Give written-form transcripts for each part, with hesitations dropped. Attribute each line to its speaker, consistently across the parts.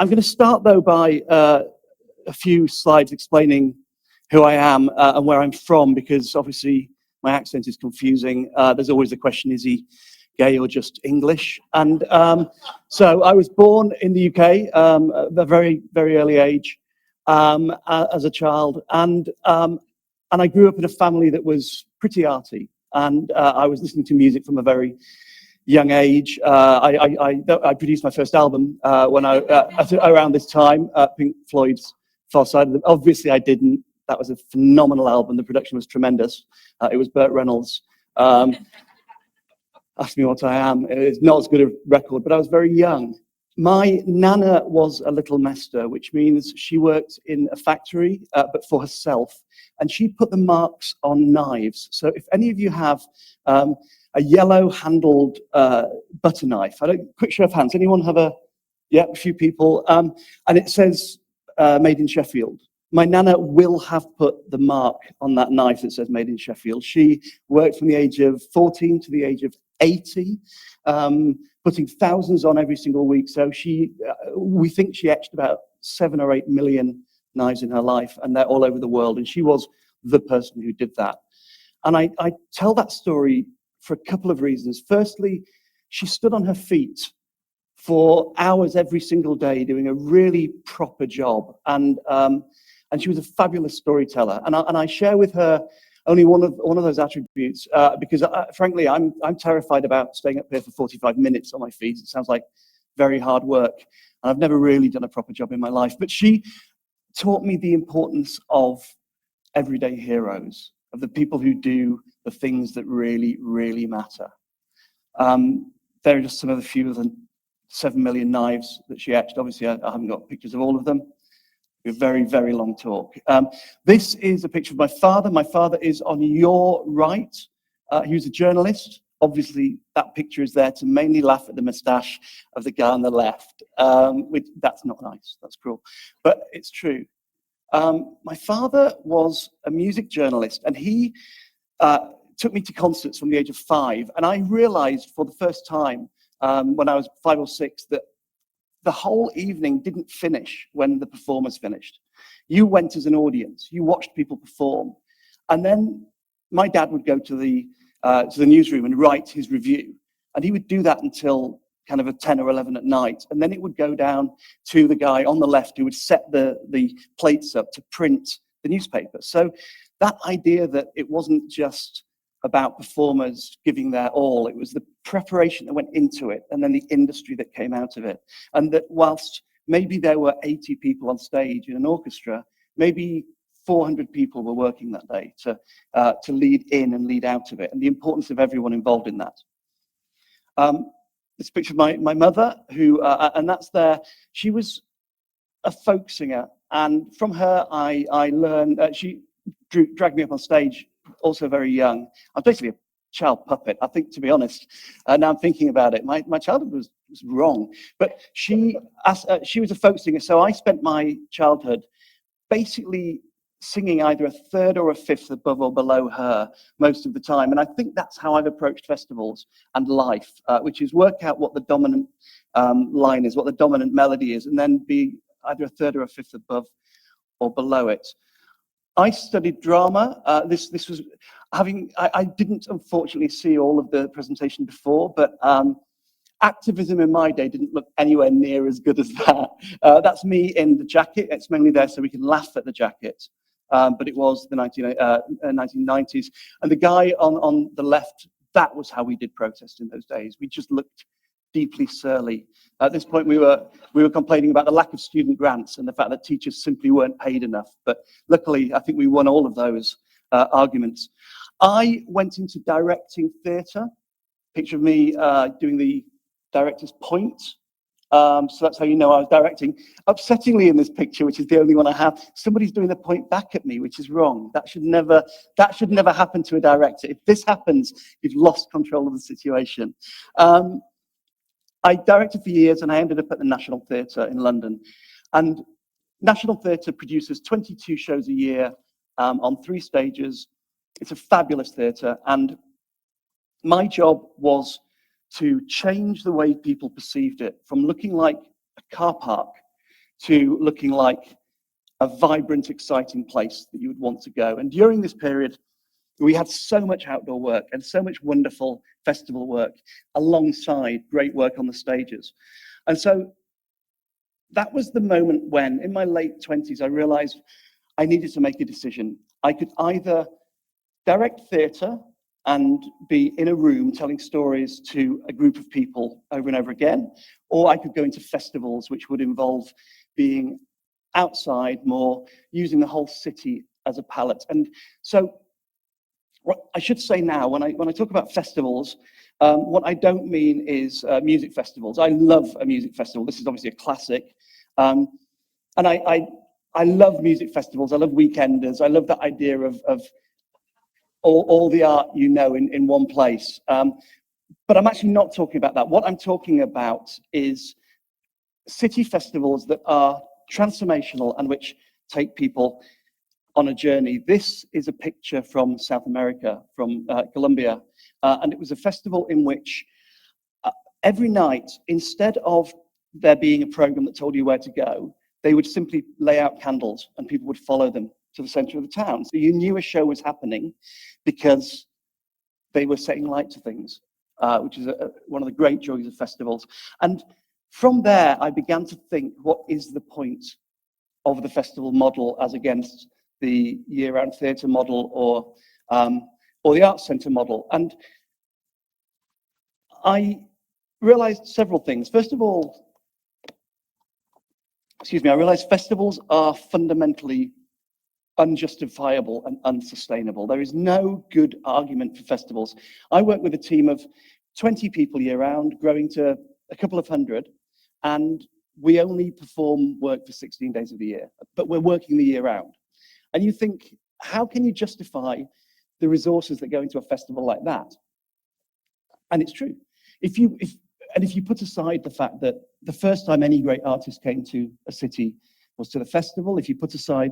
Speaker 1: I'm going to start, though, by a few slides explaining who I am and where I'm from, because obviously my accent is confusing. There's always the question, is he gay or just English? And so I was born in the UK at a very, very early age as a child. And I grew up in a family that was pretty arty. And I was listening to music from a very young age. I produced my first album when around this time, Pink Floyd's Far Side of the... Obviously, I didn't. That was a phenomenal album. The production was tremendous. It was Burt Reynolds. Ask me what I am. It's not as good a record, but I was very young. My nana was a little mester, which means she worked in a factory, but for herself. And she put the marks on knives. So if any of you have a yellow-handled butter knife, quick show of hands. Anyone have a... Yeah, a few people. And it says made in Sheffield. My nana will have put the mark on that knife that says made in Sheffield. She worked from the age of 14 to the age of 80, putting thousands on every single week. So we think she etched about 7 or 8 million knives in her life, and they're all over the world. And she was the person who did that. And I tell that story for a couple of reasons. Firstly, she stood on her feet for hours every single day doing a really proper job. And she was a fabulous storyteller. And I share with her only one of those attributes because, frankly, I'm terrified about staying up here for 45 minutes on my feet. It sounds like very hard work. And I've never really done a proper job in my life. But she taught me the importance of everyday heroes, of the people who do the things that really, really matter. There are just some of the few of the 7 million knives that she etched. Obviously, I haven't got pictures of all of them. A very, very long talk. This is a picture of my father. My father is on your right. He was a journalist. Obviously, that picture is there to mainly laugh at the moustache of the guy on the left. That's not nice. That's cruel. But it's true. My father was a music journalist, and he took me to concerts from the age of 5. And I realized for the first time when I was 5 or 6 that the whole evening didn't finish when the performers finished. You went as an audience. You watched people perform. And then my dad would go to the newsroom and write his review. And he would do that until kind of 10 or 11 at night. And then it would go down to the guy on the left who would set the plates up to print the newspaper. So that idea that it wasn't just about performers giving their all, it was the preparation that went into it and then the industry that came out of it. And that whilst maybe there were 80 people on stage in an orchestra, maybe 400 people were working that day to lead in and lead out of it, and the importance of everyone involved in that. This picture of my mother, who, and that's there, she was a folk singer, and from her I learned, she dragged me up on stage also very young. I was basically a child puppet, I think, to be honest. Now I'm thinking about it. My childhood was wrong. But she was a folk singer, so I spent my childhood basically singing either a third or a fifth above or below her most of the time. And I think that's how I've approached festivals and life, which is work out what the dominant line is, what the dominant melody is, and then be either a third or a fifth above or below it. I studied drama. This was I didn't unfortunately see all of the presentation before, but activism in my day didn't look anywhere near as good as that. That's me in the jacket. It's mainly there so we can laugh at the jacket, but it was the 1990s. And the guy on the left, that was how we did protest in those days. We just looked deeply surly. At this point, we were complaining about the lack of student grants and the fact that teachers simply weren't paid enough. But luckily, I think we won all of those arguments. I went into directing theatre. Picture of me doing the director's point. So that's how you know I was directing. Upsettingly, in this picture, which is the only one I have, somebody's doing the point back at me, which is wrong. That should never happen to a director. If this happens, you've lost control of the situation. I directed for years, and I ended up at the National Theatre in London. And National Theatre produces 22 shows a year on 3 stages. It's a fabulous theatre, and my job was to change the way people perceived it from looking like a car park to looking like a vibrant, exciting place that you would want to go. And during this period, we had so much outdoor work and so much wonderful festival work alongside great work on the stages. And so that was the moment when, in my late 20s, I realized I needed to make a decision. I could either direct theatre and be in a room telling stories to a group of people over and over again, or I could go into festivals, which would involve being outside more, using the whole city as a palette. And so what I should say now, when I talk about festivals, what I don't mean is music festivals. I love a music festival. This is obviously a classic. And I love music festivals. I love weekenders. I love that idea of all the art you know in one place. But I'm actually not talking about that. What I'm talking about is city festivals that are transformational and which take people on a journey. This is a picture from South America, from Colombia. And it was a festival in which every night, instead of there being a program that told you where to go, they would simply lay out candles and people would follow them to the center of the town. So you knew a show was happening because they were setting light to things, which is one of the great joys of festivals. And from there, I began to think, what is the point of the festival model as against the year-round theatre model or the arts centre model? And I realized several things. First of all, I realized festivals are fundamentally unjustifiable and unsustainable. There is no good argument for festivals. I work with a team of 20 people year-round, growing to a couple of hundred, and we only perform work for 16 days of the year, but we're working the year round. And you think, how can you justify the resources that go into a festival like that? And it's true. If you put aside the fact that the first time any great artist came to a city was to the festival, if you put aside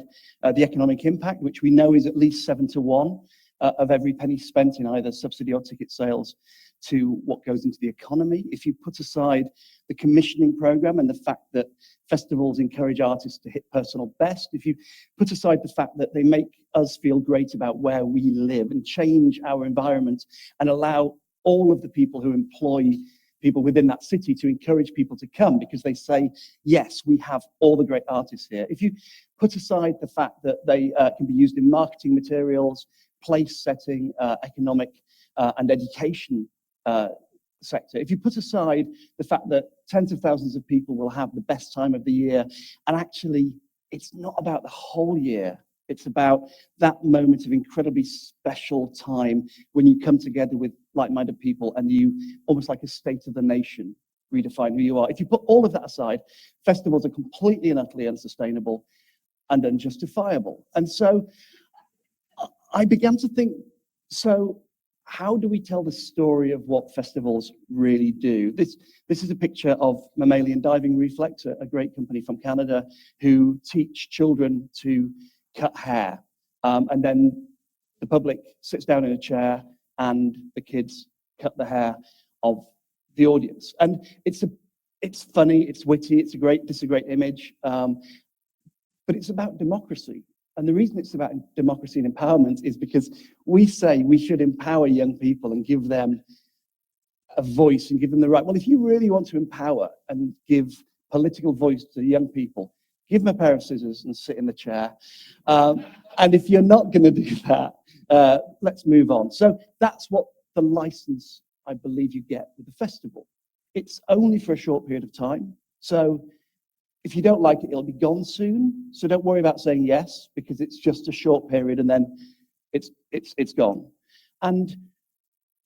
Speaker 1: the economic impact, which we know is at least 7 to 1 of every penny spent in either subsidy or ticket sales to what goes into the economy, if you put aside the commissioning program and the fact that festivals encourage artists to hit personal best, if you put aside the fact that they make us feel great about where we live and change our environment and allow all of the people who employ people within that city to encourage people to come because they say, yes, we have all the great artists here. If you put aside the fact that they can be used in marketing materials, place setting, economic and education sector, if you put aside the fact that tens of thousands of people will have the best time of the year, and actually it's not about the whole year, it's about that moment of incredibly special time when you come together with like-minded people and you, almost like a state of the nation, redefine who you are. If you put all of that aside, festivals are completely and utterly unsustainable and unjustifiable. And so I began to think, so how do we tell the story of what festivals really do? This is a picture of Mammalian Diving Reflex, a great company from Canada who teach children to cut hair. And then the public sits down in a chair and the kids cut the hair of the audience. And it's funny, it's witty, it's a great image, but it's about democracy. And the reason it's about democracy and empowerment is because we say we should empower young people and give them a voice and give them the right. Well, if you really want to empower and give political voice to young people, give them a pair of scissors and sit in the chair. And if you're not going to do that, let's move on. So that's what the license, I believe, you get with the festival. It's only for a short period of time. So if you don't like it, it'll be gone soon. So don't worry about saying yes, because it's just a short period and then it's gone. And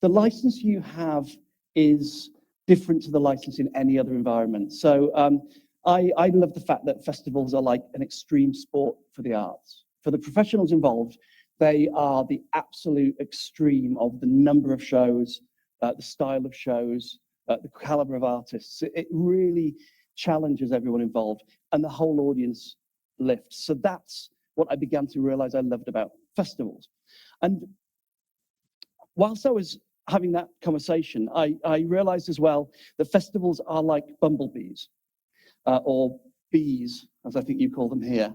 Speaker 1: the license you have is different to the license in any other environment. So I love the fact that festivals are like an extreme sport for the arts. For the professionals involved, they are the absolute extreme of the number of shows, the style of shows, the caliber of artists. It really challenges everyone involved and the whole audience lifts. So that's what I began to realize I loved about festivals. And whilst I was having that conversation, I realized as well that festivals are like bumblebees or bees, as I think you call them here.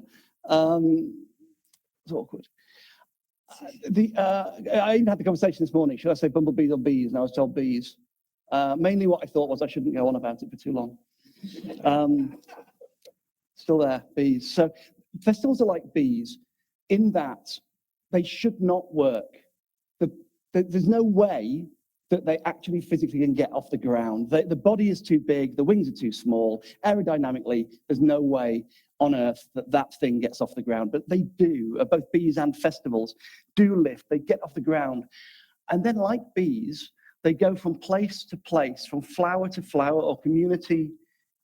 Speaker 1: It's awkward. I even had the conversation this morning, should I say bumblebees or bees? And I was told bees. Mainly what I thought was I shouldn't go on about it for too long. Still there, bees. So festivals are like bees in that they should not work. There's no way that they actually physically can get off the ground. The body is too big, the wings are too small. Aerodynamically, there's no way on Earth that thing gets off the ground. But they do, both bees and festivals do lift, they get off the ground. And then like bees, they go from place to place, from flower to flower or community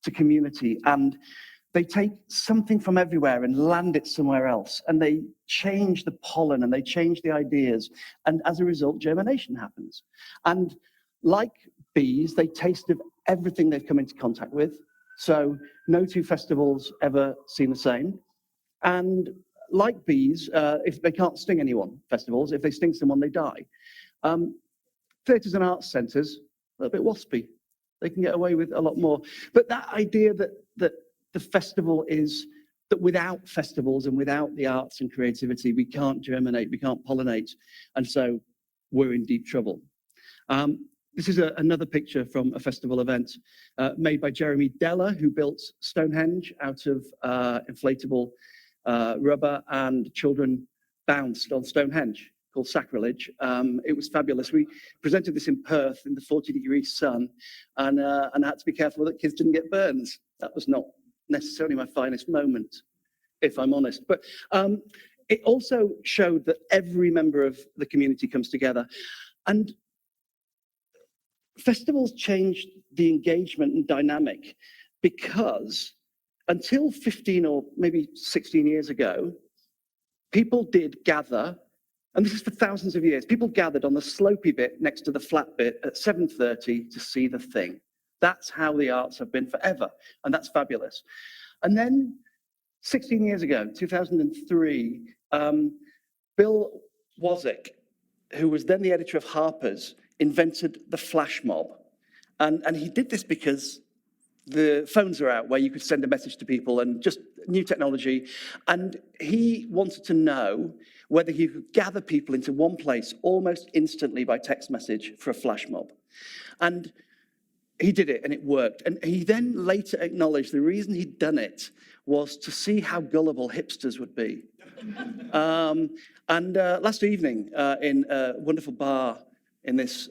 Speaker 1: to community. And they take something from everywhere and land it somewhere else. And they change the pollen and they change the ideas. And as a result, germination happens. And like bees, they taste of everything they've come into contact with. So no two festivals ever seem the same. And like bees, if they can't sting anyone, festivals, if they sting someone, they die. Theatres and arts centres, a little bit waspy. They can get away with a lot more. But that idea that the festival is, that without festivals and without the arts and creativity, we can't germinate, we can't pollinate, and so we're in deep trouble. This is another picture from a festival event made by Jeremy Deller, who built Stonehenge out of inflatable rubber, and children bounced on Stonehenge, called Sacrilege. It was fabulous. We presented this in Perth in the 40-degree sun, and I had to be careful that kids didn't get burns. That was not necessarily my finest moment, if I'm honest. But it also showed that every member of the community comes together. And festivals changed the engagement and dynamic because until 15 or maybe 16 years ago, people did gather, and this is for thousands of years, people gathered on the slopey bit next to the flat bit at 7:30 to see the thing. That's how the arts have been forever, and that's fabulous. And then 16 years ago, 2003, Bill Wozik, who was then the editor of Harper's, invented the flash mob. And he did this because the phones are out where you could send a message to people and just new technology. And he wanted to know whether he could gather people into one place almost instantly by text message for a flash mob. And he did it, and it worked. And he then later acknowledged the reason he'd done it was to see how gullible hipsters would be. Last evening, in a wonderful bar in this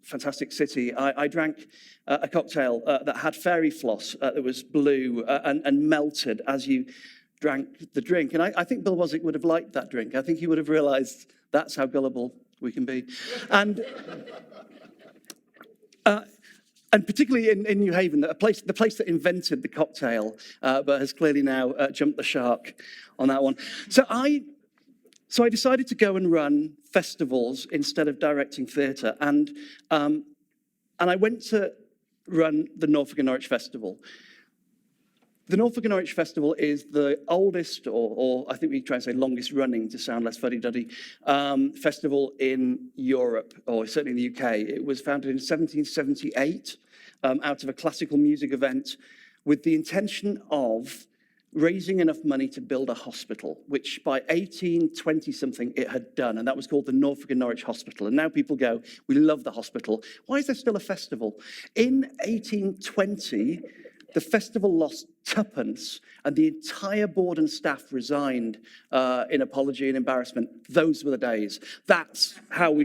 Speaker 1: fantastic city, I drank a cocktail that had fairy floss that was blue and melted as you drank the drink. And I think Bill Wozik would have liked that drink. I think he would have realized that's how gullible we can be. And particularly in New Haven, the place that invented the cocktail, but has clearly now jumped the shark on that one. So I decided to go and run festivals instead of directing theatre, and I went to run the Norfolk and Norwich Festival. The Norfolk and Norwich Festival is the oldest, or I think we try and say longest running, to sound less fuddy-duddy, festival in Europe, or certainly in the UK. It was founded in 1778 out of a classical music event with the intention of raising enough money to build a hospital, which by 1820-something it had done, and that was called the Norfolk and Norwich Hospital. And now people go, we love the hospital. Why is there still a festival? In 1820, the festival lost twopence, and the entire board and staff resigned in apology and embarrassment. Those were the days. That's how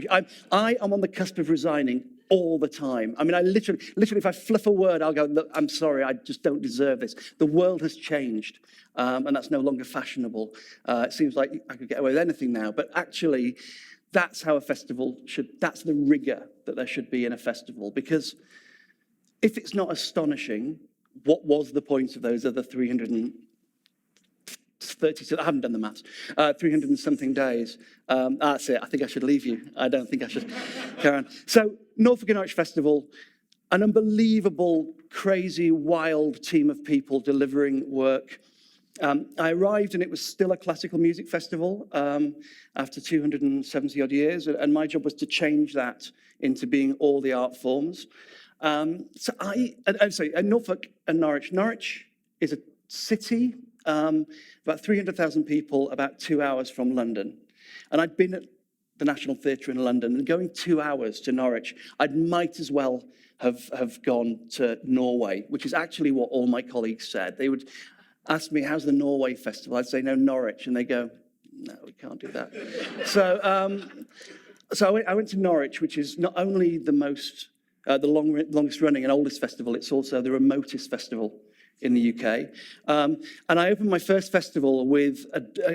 Speaker 1: I am on the cusp of resigning all the time. I mean, I literally, if I fluff a word, I'll go, look, I'm sorry, I just don't deserve this. The world has changed, and that's no longer fashionable. It seems like I could get away with anything now, but actually, that's how a festival should, that's the rigor that there should be in a festival, because if it's not astonishing, what was the point of those other 330, I haven't done the maths, 300 and something days. That's it, I think I should leave you. I don't think I should carry on. So, Norfolk and Norwich Festival, an unbelievable, crazy, wild team of people delivering work. I arrived and it was still a classical music festival after 270 odd years, and my job was to change that into being all the art forms. Norfolk and Norwich. Norwich is a city, about 300,000 people, about 2 hours from London. And I'd been at the National Theatre in London, and going 2 hours to Norwich, I might as well have gone to Norway, which is actually what all my colleagues said. They would ask me, how's the Norway festival? I'd say, no, Norwich. And they go, no, we can't do that. So I went to Norwich, which is not only the longest running and oldest festival, it's also the remotest festival in the UK. And I opened my first festival with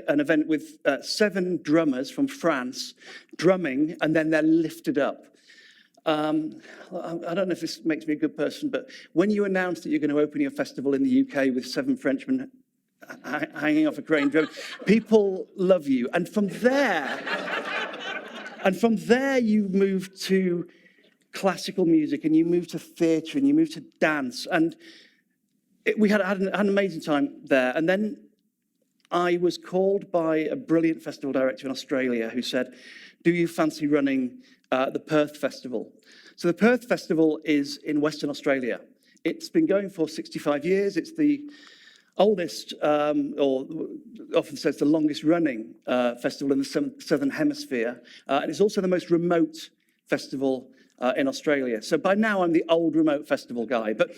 Speaker 1: an event with 7 drummers from France drumming, and then they're lifted up. I don't know if this makes me a good person, but when you announce that you're going to open your festival in the UK with 7 Frenchmen hanging off a crane drum, people love you. And from there you move to classical music, and you move to theatre, and you move to dance. And we had an amazing time there. And then I was called by a brilliant festival director in Australia who said, do you fancy running the Perth Festival? So the Perth Festival is in Western Australia. It's been going for 65 years. It's the oldest, or often says the longest running festival in the Southern Hemisphere. And it's also the most remote festival in Australia. So by now I'm the old remote festival guy. But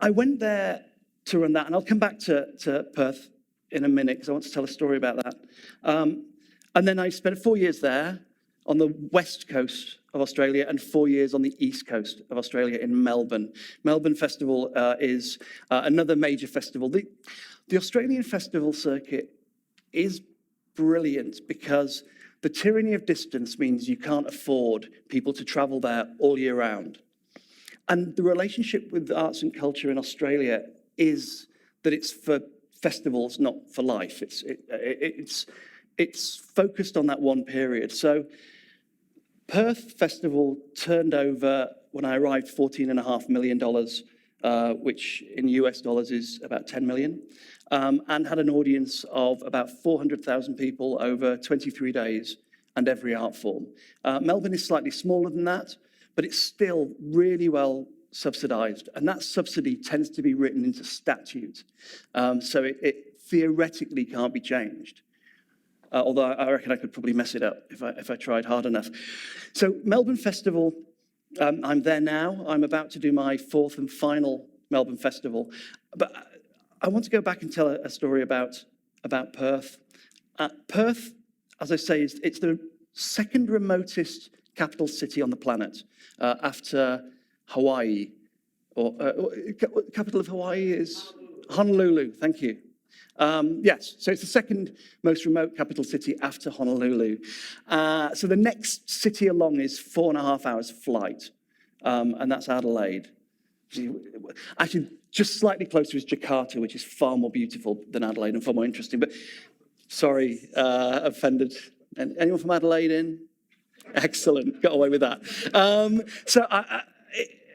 Speaker 1: I went there to run that, and I'll come back to Perth in a minute because I want to tell a story about that. And then I spent 4 years there on the west coast of Australia and 4 years on the east coast of Australia in Melbourne. Melbourne Festival is another major festival. The Australian festival circuit is brilliant because the tyranny of distance means you can't afford people to travel there all year round. And the relationship with arts and culture in Australia is that it's for festivals, not for life. It's focused on that one period. So Perth Festival turned over, when I arrived, $14.5 million, which in US dollars is about 10 million, and had an audience of about 400,000 people over 23 days and every art form. Melbourne is slightly smaller than that, but it's still really well subsidized, and that subsidy tends to be written into statute, so it theoretically can't be changed. Although I reckon I could probably mess it up if I tried hard enough. So Melbourne Festival, I'm there now. I'm about to do my 4th and final Melbourne Festival. But I want to go back and tell a story about Perth. Perth, as I say, it's the second remotest capital city on the planet after Hawaii. Capital of Hawaii is Honolulu, thank you. Yes, so it's the second most remote capital city after Honolulu. So the next city along is 4.5 hours flight, and that's Adelaide. Actually, just slightly closer is Jakarta, which is far more beautiful than Adelaide and far more interesting. But sorry, offended. Anyone from Adelaide in? Excellent, got away with that.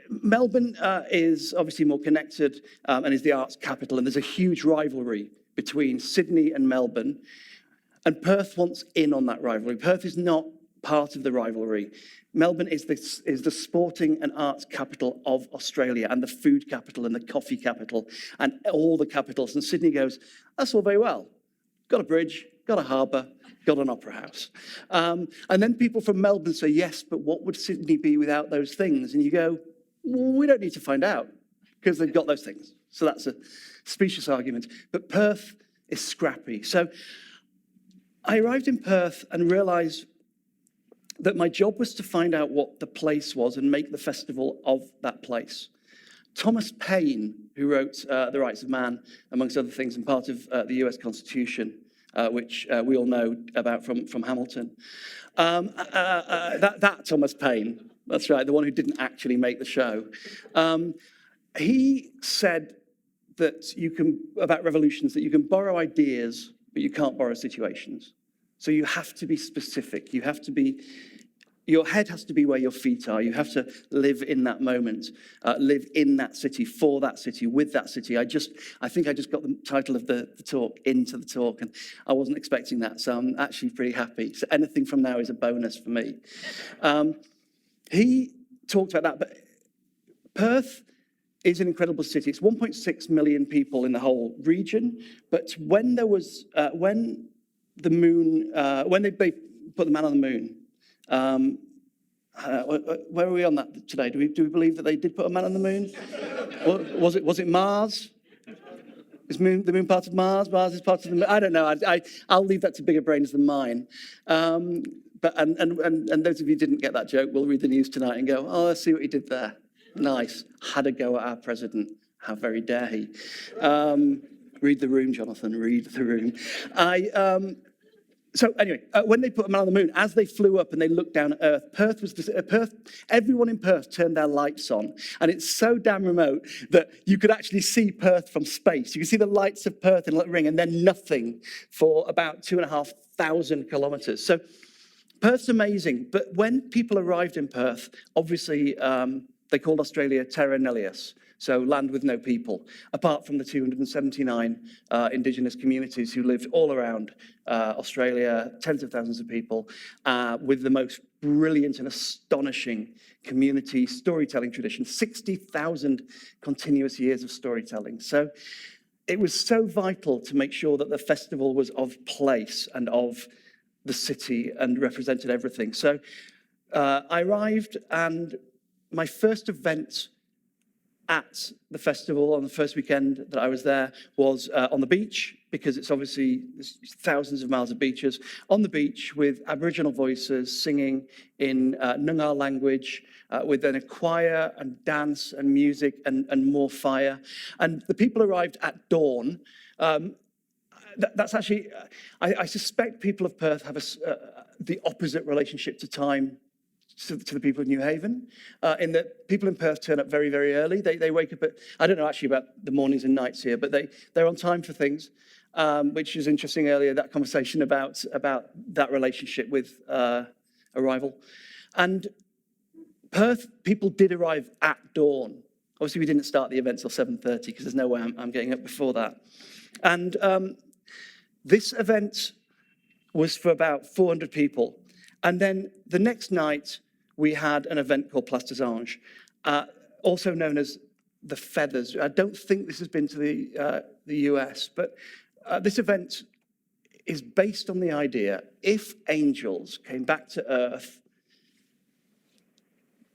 Speaker 1: Melbourne is obviously more connected and is the arts capital, and there's a huge rivalry between Sydney and Melbourne, and Perth wants in on that rivalry. Perth is not part of the rivalry. Melbourne is the sporting and arts capital of Australia, and the food capital and the coffee capital and all the capitals. And Sydney goes, that's all very well. Got a bridge, got a harbour, got an opera house. And then people from Melbourne say, yes, but what would Sydney be without those things? And you go, well, we don't need to find out because they've got those things. So that's a specious argument. But Perth is scrappy. So I arrived in Perth and realised that my job was to find out what the place was and make the festival of that place. Thomas Paine, who wrote The Rights of Man, amongst other things, and part of the US Constitution, which we all know about from Hamilton. That Thomas Paine, that's right, the one who didn't actually make the show. He said that about revolutions, that you can borrow ideas, but you can't borrow situations. So you have to be specific. Your head has to be where your feet are. You have to live in that moment, live in that city, for that city, with that city. I think I just got the title of the talk into the talk, and I wasn't expecting that, so I'm actually pretty happy. So anything from now is a bonus for me. He talked about that, but Perth is an incredible city. It's 1.6 million people in the whole region. But when there was, when the moon, when they put the man on the moon, where are we on that today? Do we believe that they did put a man on the moon? Was it Mars? Is the moon part of Mars? Mars is part of the moon? I don't know. I'll leave that to bigger brains than mine. But those of you who didn't get that joke will read the news tonight and go, oh, let's see what he did there. Nice. Had a go at our president. How very dare he. Read the room, Jonathan. Read the room. So anyway, when they put a man on the moon, as they flew up and they looked down at Earth, Perth, everyone in Perth turned their lights on. And it's so damn remote that you could actually see Perth from space. You could see the lights of Perth in a little ring and then nothing for about 2,500 kilometers. So Perth's amazing. But when people arrived in Perth, obviously they called Australia Terra Nullius. So land with no people, apart from the 279 indigenous communities who lived all around Australia, tens of thousands of people, with the most brilliant and astonishing community storytelling tradition, 60,000 continuous years of storytelling. So it was so vital to make sure that the festival was of place and of the city and represented everything. So I arrived, and my first event at the festival on the first weekend that I was there was on the beach, because it's obviously thousands of miles of beaches, on the beach with Aboriginal voices singing in Noongar language, with then a choir and dance and music and more fire. And the people arrived at dawn. That's actually, I suspect people of Perth have the opposite relationship to time to the people of New Haven, in that people in Perth turn up very, very early. They wake up at, I don't know actually about the mornings and nights here, but they're on time for things, which is interesting earlier, that conversation about that relationship with arrival. And Perth people did arrive at dawn. Obviously, we didn't start the event till 7:30 because there's no way I'm getting up before that. And this event was for about 400 people. And then the next night, we had an event called Place des Anges, also known as the Feathers. I don't think this has been to the US, but this event is based on the idea, if angels came back to Earth,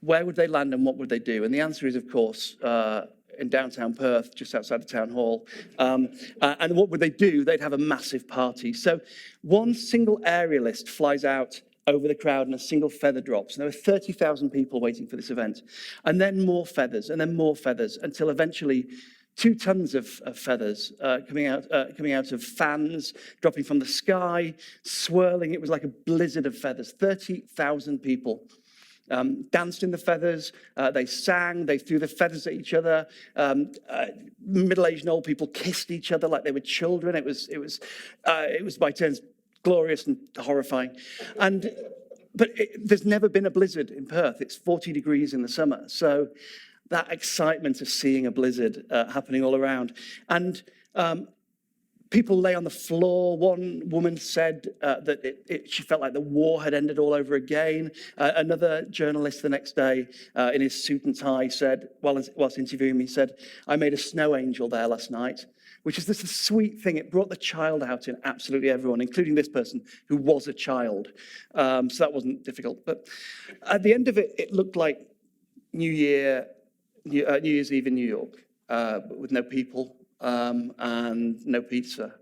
Speaker 1: where would they land and what would they do? And the answer is, of course, in downtown Perth, just outside the town hall. And what would they do? They'd have a massive party. So one single aerialist flies out over the crowd and a single feather drops. And there were 30,000 people waiting for this event. And then more feathers, and then more feathers, until eventually 2 tons of feathers coming out of fans, dropping from the sky, swirling. It was like a blizzard of feathers. 30,000 people danced in the feathers. They sang. They threw the feathers at each other. Middle-aged and old people kissed each other like they were children. It was by turns glorious and horrifying. But there's never been a blizzard in Perth. It's 40 degrees in the summer. So that excitement of seeing a blizzard happening all around. And people lay on the floor. One woman said that she felt like the war had ended all over again. Another journalist the next day in his suit and tie said, whilst interviewing me, said, I made a snow angel there last night, which is this sweet thing. It brought the child out in absolutely everyone, including this person who was a child. So that wasn't difficult. But at the end of it, it looked like New Year's Eve in New York, with no people and no pizza.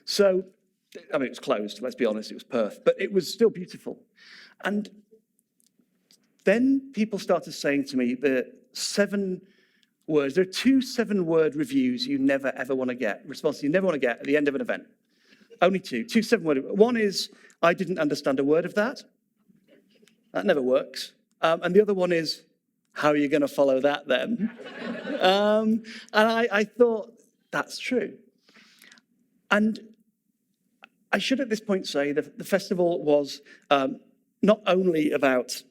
Speaker 1: So, I mean, it was closed, let's be honest, it was Perth, but it was still beautiful. And then people started saying to me the 7 words. There are 2 7-word reviews you never, ever want to get, responses you never want to get at the end of an event. Only 2 7-word. One is, I didn't understand a word of that. That never works. And the other one is, how are you going to follow that then? And I thought, that's true. And I should at this point say that the festival was not only about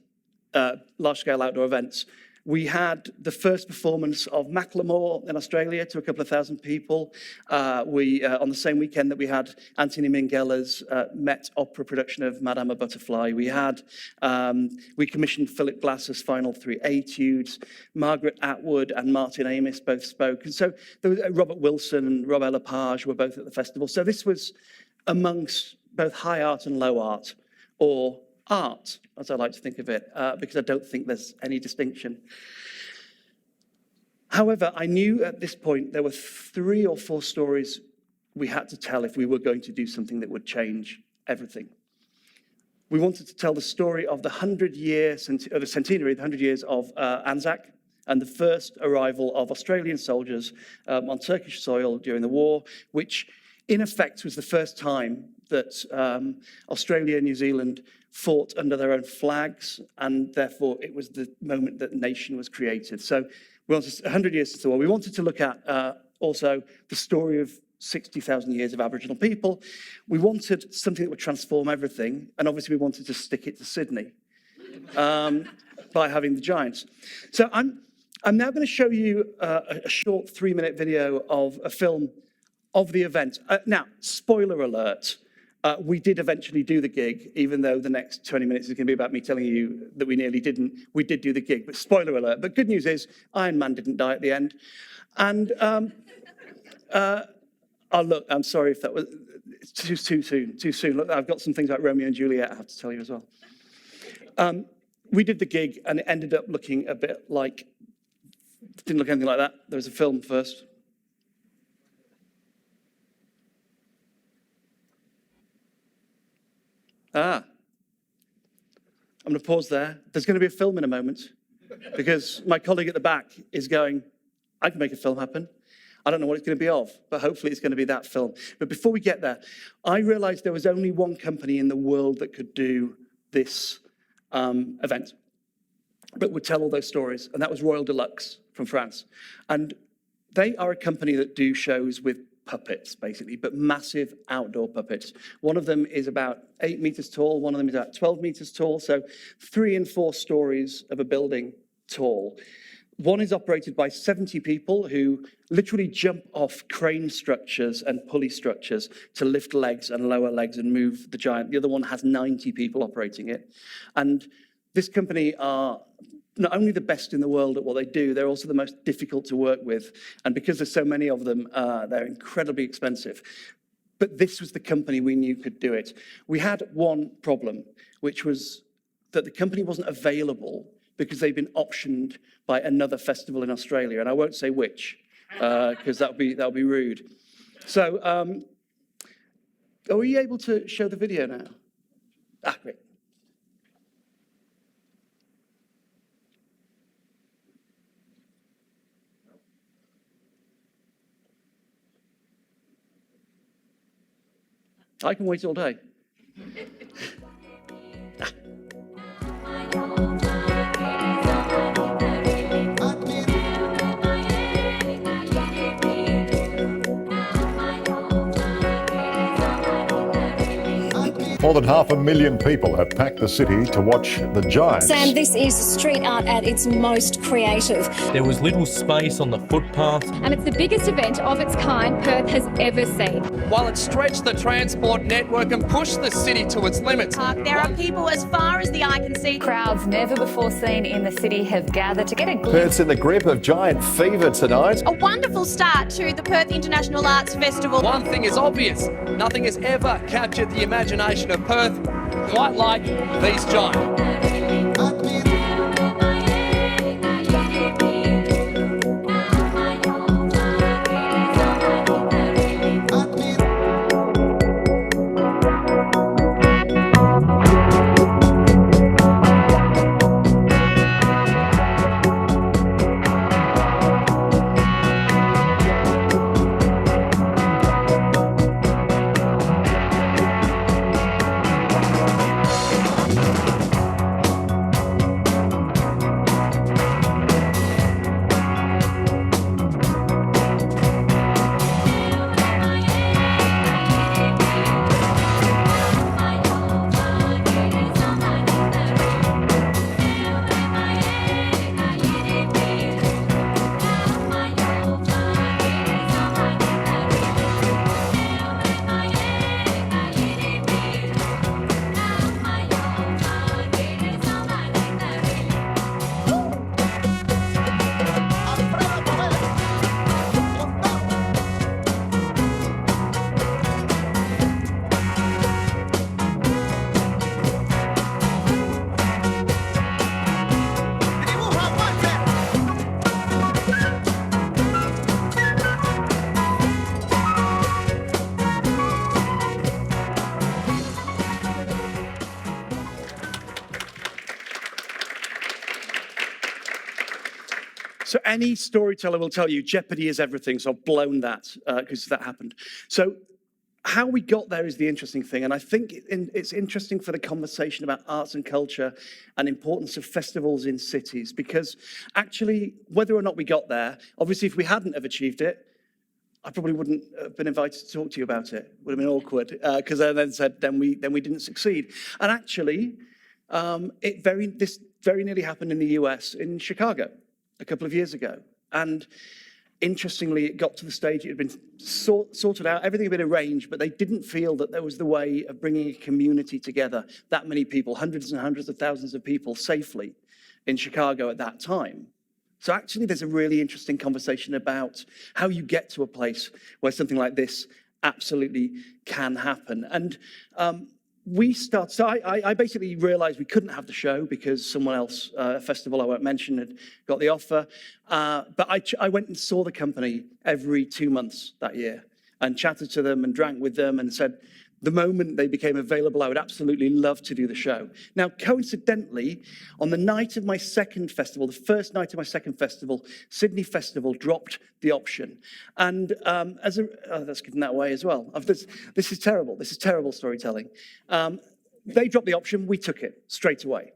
Speaker 1: large-scale outdoor events, We had the first performance of Macklemore in Australia to a couple of thousand people. On the same weekend that we had Anthony Minghell's Met Opera production of Madame a Butterfly, we commissioned Philip Glass's final 3 etudes. Margaret Atwood and Martin Amis both spoke. And so there was, Robert Wilson and Robert Lepage were both at the festival. So this was amongst both high art and low art, or art, as I like to think of it, because I don't think there's any distinction. However, I knew at this point there were 3 or 4 stories we had to tell if we were going to do something that would change everything. We wanted to tell the story of the 100-year, the centenary, the 100 years of Anzac, and the first arrival of Australian soldiers on Turkish soil during the war, which in effect was the first time that Australia and New Zealand fought under their own flags, and therefore it was the moment that the nation was created. So we wanted 100 years since the war. We wanted to look at also the story of 60,000 years of Aboriginal people. We wanted something that would transform everything, and obviously we wanted to stick it to Sydney by having the giants. So I'm now going to show you a short 3-minute video of a film of the event. Now, spoiler alert, we did eventually do the gig, even though the next 20 minutes is going to be about me telling you that we nearly didn't. We did do the gig, but spoiler alert. But good news is, Iron Man didn't die at the end. And, oh, look, I'm sorry if that was too soon. Look, I've got some things about Romeo and Juliet I have to tell you as well. We did the gig, and it ended up looking a bit like, didn't look anything like that. There was a film first. I'm going to pause there. There's going to be a film in a moment, because my colleague at the back is going, I can make a film happen. I don't know what it's going to be of, but hopefully it's going to be that film. But before we get there, I realized there was only one company in the world that could do this event, but would tell all those stories, and that was Royal Deluxe from France. And they are a company that do shows with puppets, basically, but massive outdoor puppets. One of them is about 8 meters tall, one of them is about 12 meters tall, so 3 and 4 stories of a building tall. One is operated by 70 people who literally jump off crane structures and pulley structures to lift legs and lower legs and move the giant. The other one has 90 people operating it. And this company are not only the best in the world at what they do, they're also the most difficult to work with. And because there's so many of them, they're incredibly expensive. But this was the company we knew could do it. We had one problem, which was that the company wasn't available because they'd been optioned by another festival in Australia. And I won't say which, because that'll be rude. So are we able to show the video now? Great. I can wait all day.
Speaker 2: More than 500,000 people have packed the city to watch the giants.
Speaker 3: Sam, this is street art at its most creative.
Speaker 4: There was little space on the footpath.
Speaker 5: And it's the biggest event of its kind Perth has ever seen.
Speaker 6: While it stretched the transport network and pushed the city to its limits.
Speaker 7: There are people as far as the eye can see.
Speaker 5: Crowds never before seen in the city have gathered to get a glimpse.
Speaker 2: Perth's in the grip of giant fever tonight.
Speaker 7: A wonderful start to the Perth International Arts Festival.
Speaker 6: One thing is obvious, nothing has ever captured the imagination of Perth quite like these giants.
Speaker 1: So any storyteller will tell you jeopardy is everything. So I've blown that because that happened. So how we got there is the interesting thing. And I think it's interesting for the conversation about arts and culture and importance of festivals in cities, because actually, whether or not we got there, obviously, if we hadn't have achieved it, I probably wouldn't have been invited to talk to you about it. It would have been awkward because I then said, then we didn't succeed. And actually, this very nearly happened in the US, in Chicago, a couple of years ago. And interestingly, it got to the stage, it had been sorted out, everything had been arranged, but they didn't feel that there was the way of bringing a community together, that many people, hundreds and hundreds of thousands of people safely in Chicago at that time. So actually, there's a really interesting conversation about how you get to a place where something like this absolutely can happen. And so I basically realized we couldn't have the show because someone else, a festival I won't mention, had got the offer. But I went and saw the company every 2 months that year and chatted to them and drank with them and said, the moment they became available, I would absolutely love to do the show. Now, coincidentally, on the night of my second festival, the first night of my second festival, Sydney Festival dropped the option. And that's given that away as well. This is terrible. This is terrible storytelling. They dropped the option. We took it straight away.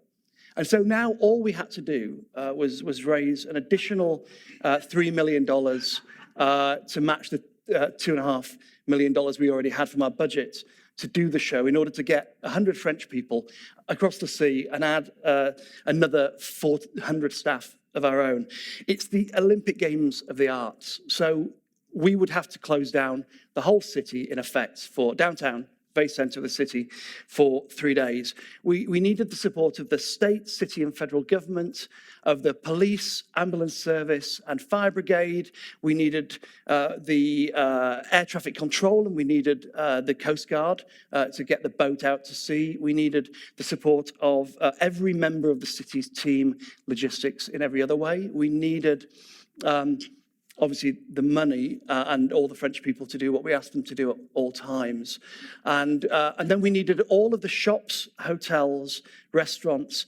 Speaker 1: And so now all we had to do was raise an additional $3 million to match the $2.5 million we already had from our budget to do the show in order to get 100 French people across the sea and add another 400 staff of our own. It's the Olympic Games of the arts. So we would have to close down the whole city, in effect, for downtown, very centre of the city, for 3 days. We needed the support of the state, city and federal government, of the police, ambulance service and fire brigade. We needed the air traffic control, and we needed the Coast Guard to get the boat out to sea. We needed the support of every member of the city's team, logistics in every other way. We needed obviously the money and all the French people to do what we asked them to do at all times. And then we needed all of the shops, hotels, restaurants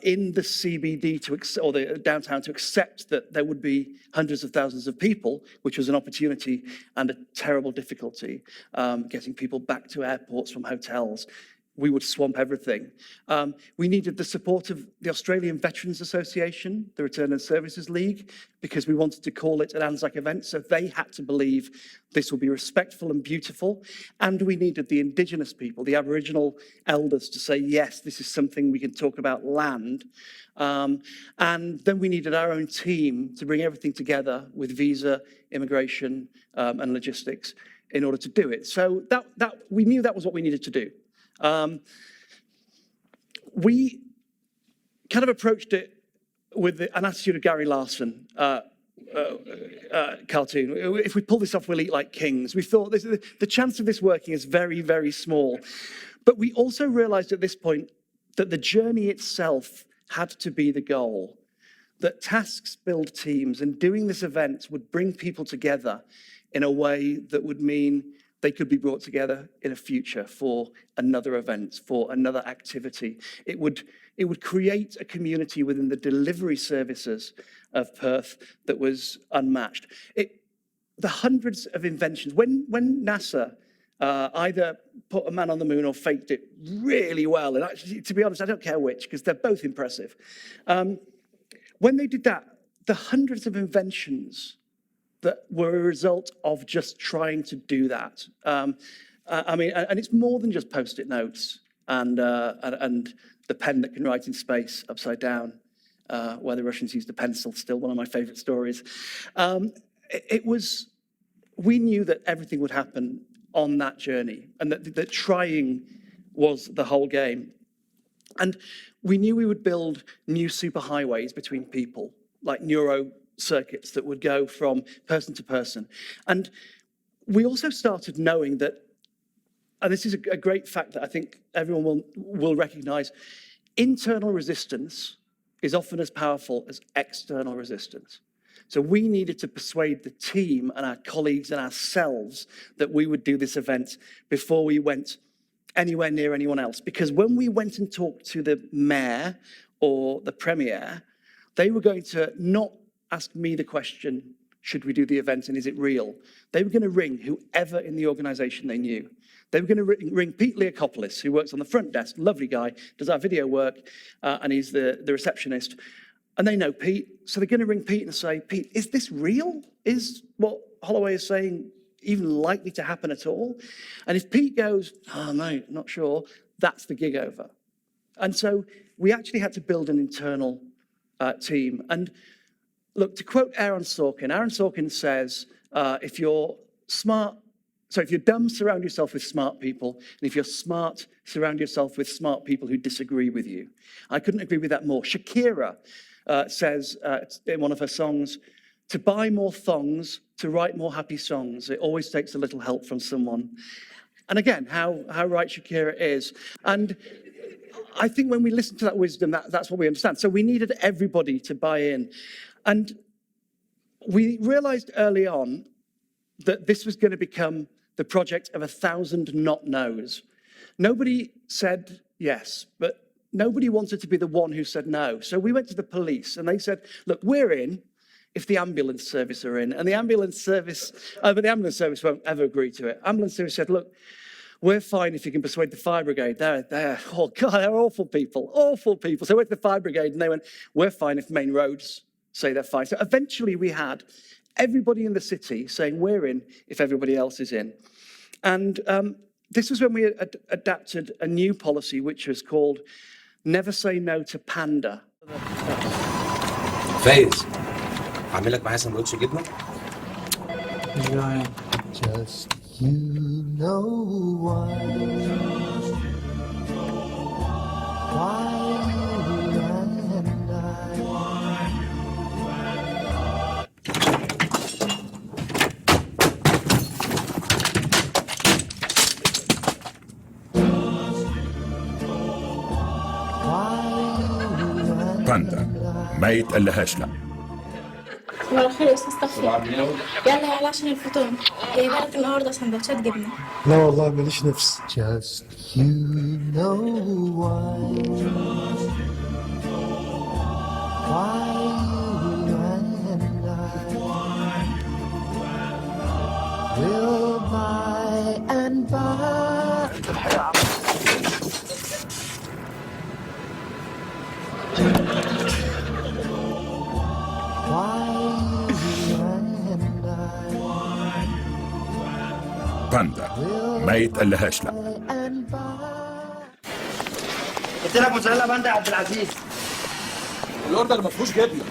Speaker 1: in the CBD or the downtown to accept that there would be hundreds of thousands of people, which was an opportunity and a terrible difficulty, getting people back to airports from hotels. We would swamp everything. We needed the support of the Australian Veterans Association, the Return and Services League, because we wanted to call it an Anzac event, so they had to believe this would be respectful and beautiful. And we needed the Indigenous people, the Aboriginal elders, to say, yes, this is something we can talk about land. And then we needed our own team to bring everything together with visa, immigration, and logistics in order to do it. So that we knew that was what we needed to do. We kind of approached it with an attitude of Gary Larson cartoon. If we pull this off, we'll eat like kings. We thought the chance of this working is very, very small. But we also realized at this point that the journey itself had to be the goal, that tasks build teams, and doing this event would bring people together in a way that would mean they could be brought together in a future for another event, for another activity. It would create a community within the delivery services of Perth that was unmatched. The hundreds of inventions, when NASA either put a man on the moon or faked it really well, and actually, to be honest, I don't care which, because they're both impressive. When they did that, the hundreds of inventions that were a result of just trying to do that. I mean, and it's more than just Post-it notes and the pen that can write in space upside down, where the Russians used a pencil, still one of my favorite stories. We knew that everything would happen on that journey, and that trying was the whole game. And we knew we would build new superhighways between people, like neuro circuits that would go from person to person. And we also started knowing that, and this is a great fact that I think everyone will recognize, internal resistance is often as powerful as external resistance. So we needed to persuade the team and our colleagues and ourselves that we would do this event before we went anywhere near anyone else. Because when we went and talked to the mayor or the premier, they were going to not ask me the question, should we do the event and is it real? They were going to ring whoever in the organisation they knew. They were going to ring Pete Leokopoulos, who works on the front desk, lovely guy, does our video work, and he's the receptionist. And they know Pete, so they're going to ring Pete and say, Pete, is this real? Is what Holloway is saying even likely to happen at all? And if Pete goes, oh no, not sure, that's the gig over. And so we actually had to build an internal team. And look, to quote Aaron Sorkin says, if you're dumb, surround yourself with smart people. And if you're smart, surround yourself with smart people who disagree with you. I couldn't agree with that more. Shakira says in one of her songs, to buy more thongs, to write more happy songs, it always takes a little help from someone. And again, how right Shakira is. And I think when we listen to that wisdom, that's what we understand. So we needed everybody to buy in. And we realized early on that this was going to become the project of 1,000 not knows. Nobody said yes, but nobody wanted to be the one who said no. So we went to the police and they said, look, we're in if the ambulance service are in. And the ambulance service, but the ambulance service won't ever agree to it. Ambulance service said, look, we're fine if you can persuade the fire brigade. They're awful people. So we went to the fire brigade and they went, we're fine if main roads say they're fine. So eventually we had everybody in the city saying we're in if everybody else is in. And this was when we adapted a new policy, which was called Never Say No to Panda.
Speaker 8: فايز اعمل لك معايا سندوتش جبنه.
Speaker 9: Just you know why you and I.
Speaker 2: باندا ما يتقلهاش لا.
Speaker 10: صباح الخير يا استاذ طفي. يلا عشان الفطور. جايبه لك النهارده سندوتشات جبنه.
Speaker 9: لا والله ماليش نفس. Just you know why you and I will buy and buy.
Speaker 2: باندا ما يتقلهاش لا.
Speaker 8: قلت لك موتزاريلا باندا يا عبد العزيز.
Speaker 6: الاوردر ما فيهوش جبنه.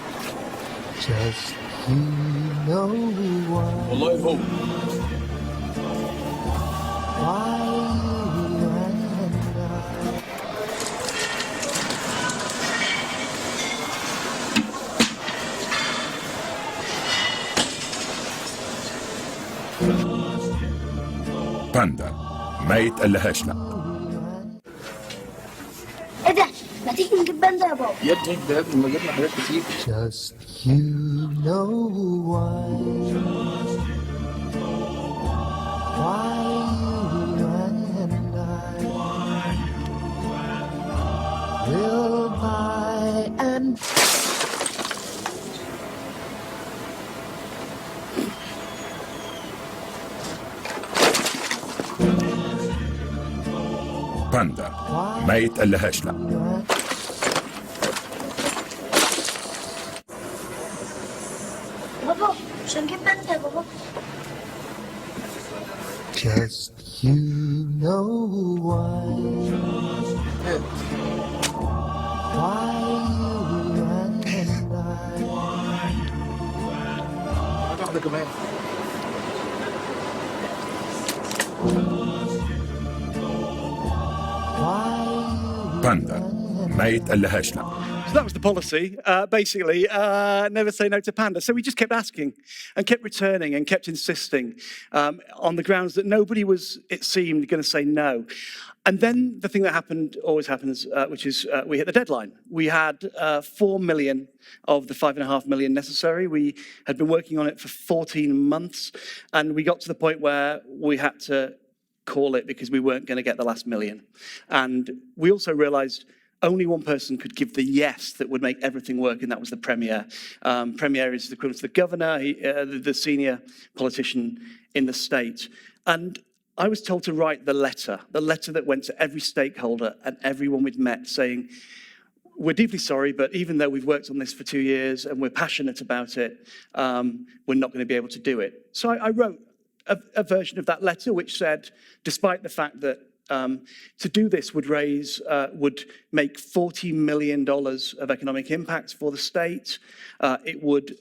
Speaker 9: Just you know why.
Speaker 6: والله هو.
Speaker 2: باندا ما يتقلهاش لا.
Speaker 10: ايه ده؟ ما تيجي نجيب باندا يا بابا.
Speaker 6: يا ابني ده ما جبنا حاجات كتير.
Speaker 9: Just you know why you and I will buy and
Speaker 2: باندا ما يتقلهاش لا.
Speaker 10: بابا مش هنجيب باندا يا بابا.
Speaker 9: Just you know why you and I.
Speaker 6: واحده كمان.
Speaker 2: باندا ما يتقلهاش لا.
Speaker 1: So that was the policy, basically, never say no to panda. So we just kept asking and kept returning and kept insisting on the grounds that nobody was, it seemed, going to say no. And then the thing that always happens, which is we hit the deadline. We had 4 million of the 5.5 million necessary. We had been working on it for 14 months, and we got to the point where we had to call it because we weren't going to get the last million. And we also realized only one person could give the yes that would make everything work, and that was the Premier. Premier is the equivalent to the governor, the senior politician in the state. And I was told to write the letter that went to every stakeholder and everyone we'd met saying, we're deeply sorry, but even though we've worked on this for 2 years and we're passionate about it, we're not going to be able to do it. So I wrote a version of that letter which said, despite the fact that to do this would make $40 million of economic impact for the state. It would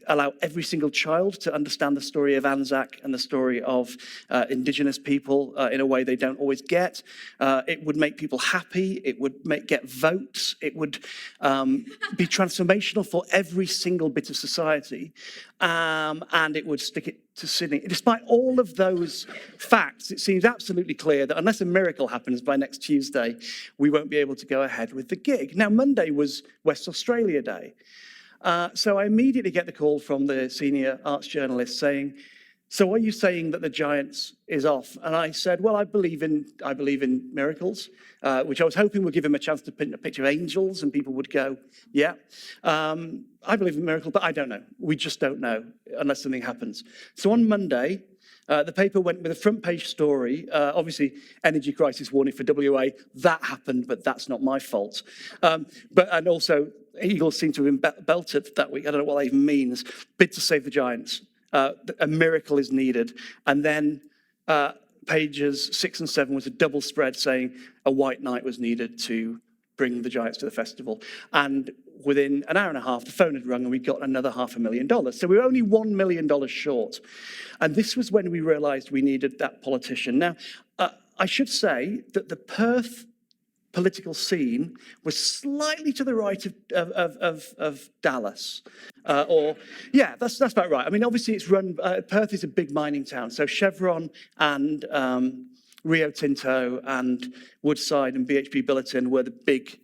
Speaker 1: allow every single child to understand the story of Anzac and the story of Indigenous people in a way they don't always get. It would make people happy. It would get votes. It would be transformational for every single bit of society. And it would stick it to Sydney. Despite all of those facts, it seems absolutely clear that unless a miracle happens by next Tuesday, we won't be able to go ahead with the gig. Now, Monday was West Australia Day. So I immediately get the call from the senior arts journalist saying, so are you saying that the Giants is off? And I said, well, I believe in miracles, which I was hoping would give him a chance to paint a picture of angels and people would go, yeah. I believe in miracles, but I don't know. We just don't know unless something happens. So on Monday, the paper went with a front page story, obviously energy crisis warning for WA. That happened, but that's not my fault. And also Eagles seem to have been belted that week. I don't know what that even means. Bid to save the Giants. A miracle is needed. And then pages 6 and 7 was a double spread saying a white knight was needed to bring the Giants to the festival. And within an hour and a half, the phone had rung and we got another $500,000. So we were only $1 million short. And this was when we realized we needed that politician. Now, I should say that the Perth political scene was slightly to the right of Dallas. Yeah, that's about right. I mean, obviously it's run, Perth is a big mining town. So Chevron and Rio Tinto and Woodside and BHP Billiton were the big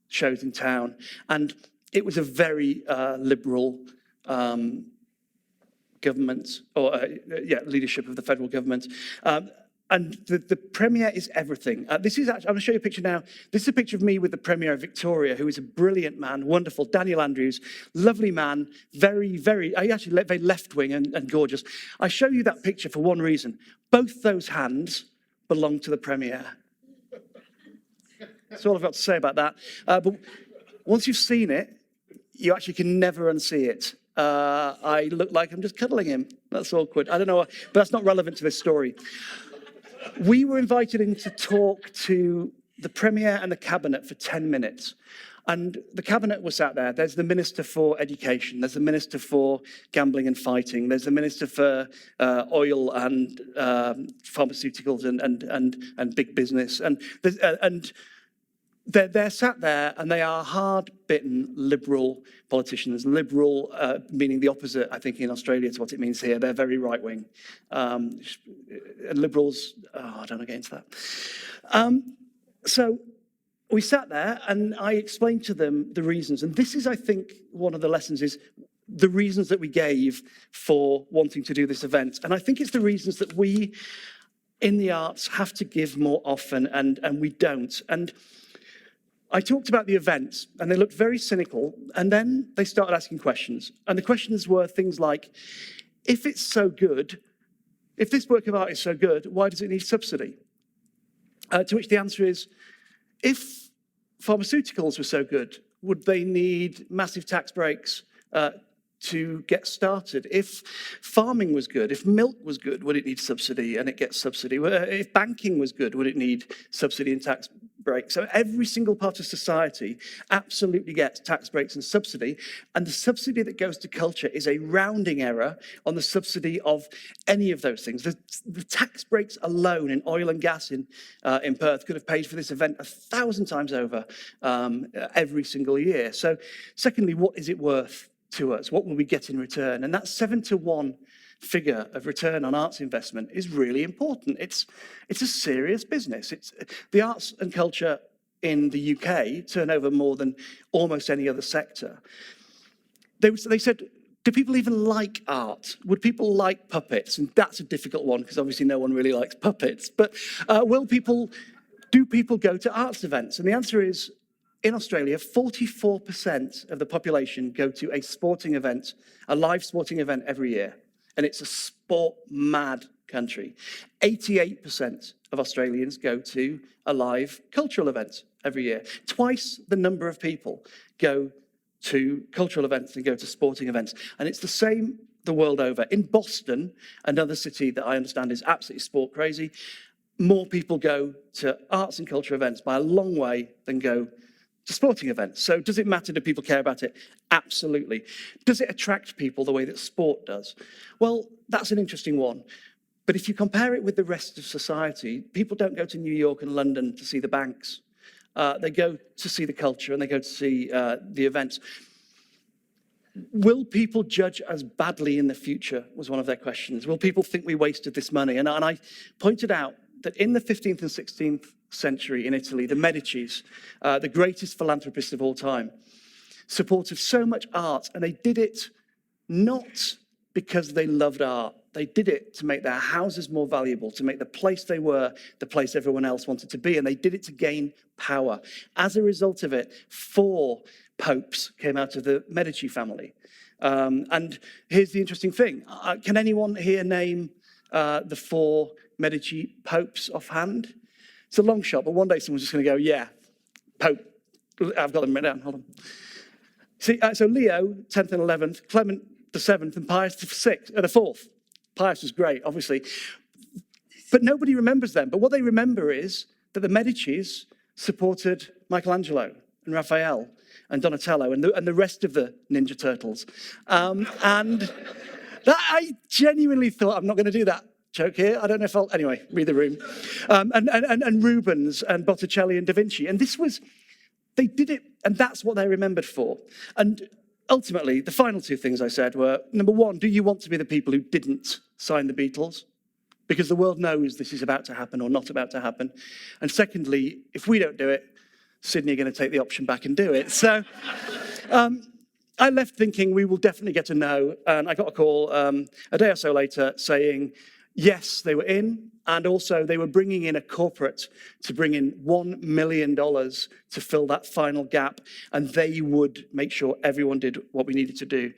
Speaker 1: shows in town. And it was a very liberal government, or leadership of the federal government. And the Premier is everything. This is actually, I'm going to show you a picture now. This is a picture of me with the Premier of Victoria, who is a brilliant man, wonderful. Daniel Andrews, lovely man, very left-wing and gorgeous. I show you that picture for one reason. Both those hands belong to the Premier. That's all I've got to say about that. But once you've seen it, you actually can never unsee it. I look like I'm just cuddling him. That's awkward. I don't know, but that's not relevant to this story. We were invited in to talk to the Premier and the Cabinet for 10 minutes. And the Cabinet was sat there. There's the Minister for Education. There's the Minister for Gambling and Fighting. There's the Minister for Oil and Pharmaceuticals and Big Business. And they're sat there and they are hard-bitten liberal politicians. Liberal, meaning the opposite, I think, in Australia to what it means here. They're very right-wing. Liberals, I don't want to get into that. So we sat there and I explained to them the reasons. And this is, I think, one of the lessons is the reasons that we gave for wanting to do this event. And I think it's the reasons that we in the arts have to give more often and we don't. And I talked about the events and they looked very cynical, and then they started asking questions. And the questions were things like, if it's so good, if this work of art is so good, why does it need subsidy? To which the answer is, if pharmaceuticals were so good, would they need massive tax breaks to get started? If farming was good, if milk was good, would it need subsidy and it gets subsidy? If banking was good, would it need subsidy and tax breaks? So every single part of society absolutely gets tax breaks and subsidy. And the subsidy that goes to culture is a rounding error on the subsidy of any of those things. The tax breaks alone in oil and gas in Perth could have paid for this event 1,000 times over every single year. So secondly, what is it worth to us? What will we get in return? And that 7-to-1 figure of return on arts investment is really important. It's a serious business. It's the arts and culture in the UK turn over more than almost any other sector. They said, do people even like art? Would people like puppets? And that's a difficult one because obviously no one really likes puppets. But do people go to arts events? And the answer is in Australia, 44% of the population go to a sporting event, a live sporting event every year. And it's a sport-mad country. 88% of Australians go to a live cultural event every year. Twice the number of people go to cultural events and go to sporting events. And it's the same the world over. In Boston, another city that I understand is absolutely sport crazy, more people go to arts and culture events by a long way than go to sporting events. So does it matter? Do people care about it? Absolutely. Does it attract people the way that sport does? Well, that's an interesting one. But if you compare it with the rest of society, people don't go to New York and London to see the banks. They go to see the culture and they go to see the events. Will people judge us badly in the future, was one of their questions. Will people think we wasted this money? And I pointed out that in the 15th and 16th century in Italy, the Medicis, the greatest philanthropists of all time, supported so much art, and they did it not because they loved art. They did it to make their houses more valuable, to make the place they were the place everyone else wanted to be, and they did it to gain power. As a result of it, 4 popes came out of the Medici family. And here's the interesting thing. Can anyone here name the 4 Medici popes offhand? It's a long shot, but one day someone's just going to go, yeah, Pope. I've got them written down, hold on. See, so Leo, 10th and 11th, Clement the 7th, and Pius the 4th. Pius was great, obviously. But nobody remembers them. But what they remember is that the Medicis supported Michelangelo and Raphael and Donatello and the rest of the Ninja Turtles. And that, I genuinely thought, I'm not going to do that joke here. I don't know if I'll, anyway, read the room. And Rubens and Botticelli and Da Vinci. And this was, they did it, and that's what they're remembered for. And ultimately, the final 2 things I said were, number 1, do you want to be the people who didn't sign the Beatles? Because the world knows this is about to happen or not about to happen. And secondly, if we don't do it, Sydney are going to take the option back and do it. So I left thinking we will definitely get a no. And I got a call a day or so later saying, yes, they were in. And also they were bringing in a corporate to bring in $1 million to fill that final gap. And they would make sure everyone did what we needed to do.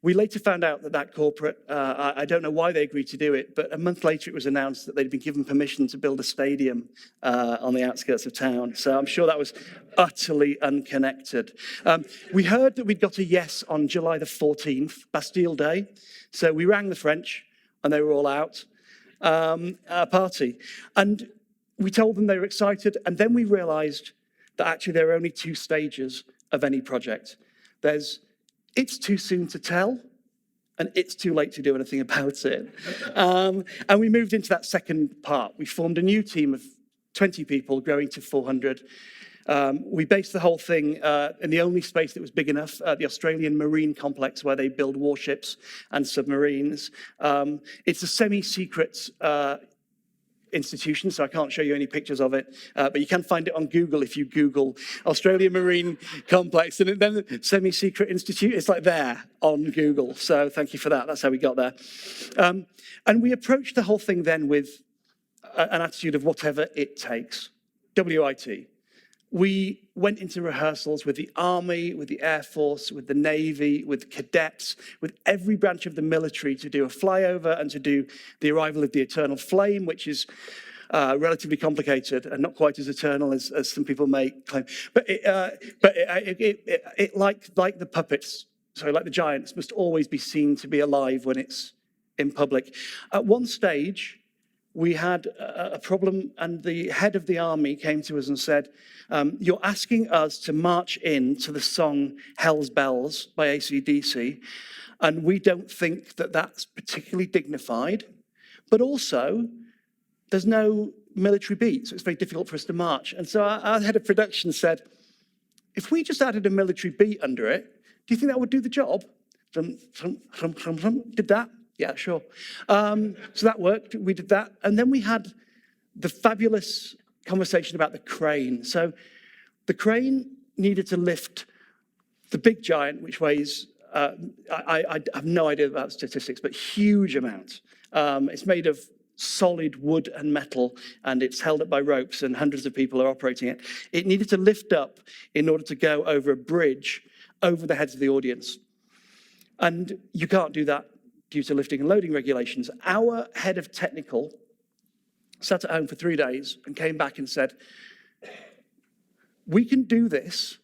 Speaker 1: We later found out that that corporate, I don't know why they agreed to do it, but a month later it was announced that they'd been given permission to build a stadium on the outskirts of town. So I'm sure that was utterly unconnected. We heard that we'd got a yes on July the 14th, Bastille Day. So we rang the French and they were all out. A party. And we told them they were excited, and then we realized that actually there are only 2 stages of any project. There's, it's too soon to tell, and it's too late to do anything about it. And we moved into that second part. We formed a new team of 20 people, growing to 400. We based the whole thing in the only space that was big enough, the Australian Marine Complex, where they build warships and submarines. It's a semi-secret institution, so I can't show you any pictures of it, but you can find it on Google if you Google Australian Marine Complex, and then the Semi-Secret Institute, it's like there on Google. So thank you for that. That's how we got there. And we approached the whole thing then with an attitude of whatever it takes, WIT. We went into rehearsals with the Army, with the Air Force, with the Navy, with cadets, with every branch of the military to do a flyover and to do the arrival of the Eternal Flame, which is relatively complicated and not quite as eternal as some people may claim. But it like the puppets, sorry, like the giants, must always be seen to be alive when it's in public. At one stage, we had a problem, and the head of the army came to us and said, you're asking us to march in to the song Hell's Bells by AC/DC, and we don't think that that's particularly dignified, but also there's no military beat, so it's very difficult for us to march. And so our head of production said, if we just added a military beat under it, do you think that would do the job? Did that? Yeah, sure. So that worked. We did that. And then we had the fabulous conversation about the crane. So the crane needed to lift the big giant, which weighs, I have no idea about statistics, but huge amount. It's made of solid wood and metal, and it's held up by ropes, and hundreds of people are operating it. It needed to lift up in order to go over a bridge over the heads of the audience. And you can't do that due to lifting and loading regulations. Our head of technical sat at home for 3 days and came back and said, we can do this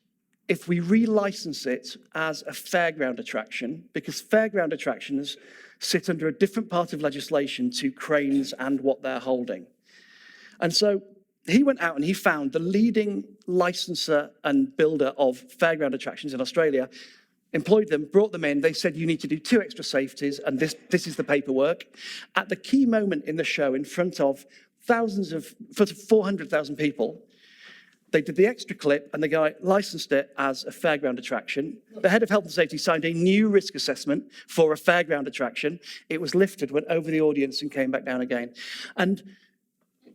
Speaker 1: if we relicense it as a fairground attraction, because fairground attractions sit under a different part of legislation to cranes and what they're holding. And so he went out and he found the leading licenser and builder of fairground attractions in Australia, employed them, brought them in. They said, you need to do 2 extra safeties, and this is the paperwork. At the key moment in the show, in front of 400,000 people, they did the extra clip, and the guy licensed it as a fairground attraction. The head of health and safety signed a new risk assessment for a fairground attraction. It was lifted, went over the audience, and came back down again. And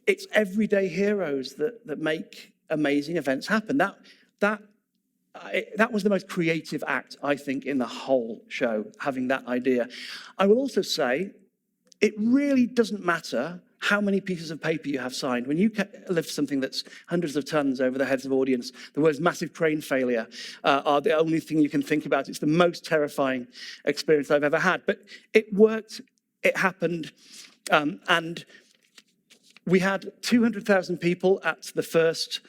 Speaker 1: it's everyday heroes that make amazing events happen. That was the most creative act, I think, in the whole show, having that idea. I will also say, it really doesn't matter how many pieces of paper you have signed. When you lift something that's hundreds of tons over the heads of audience, the words massive crane failure are the only thing you can think about. It's the most terrifying experience I've ever had. But it worked, it happened, and we had 200,000 people at the first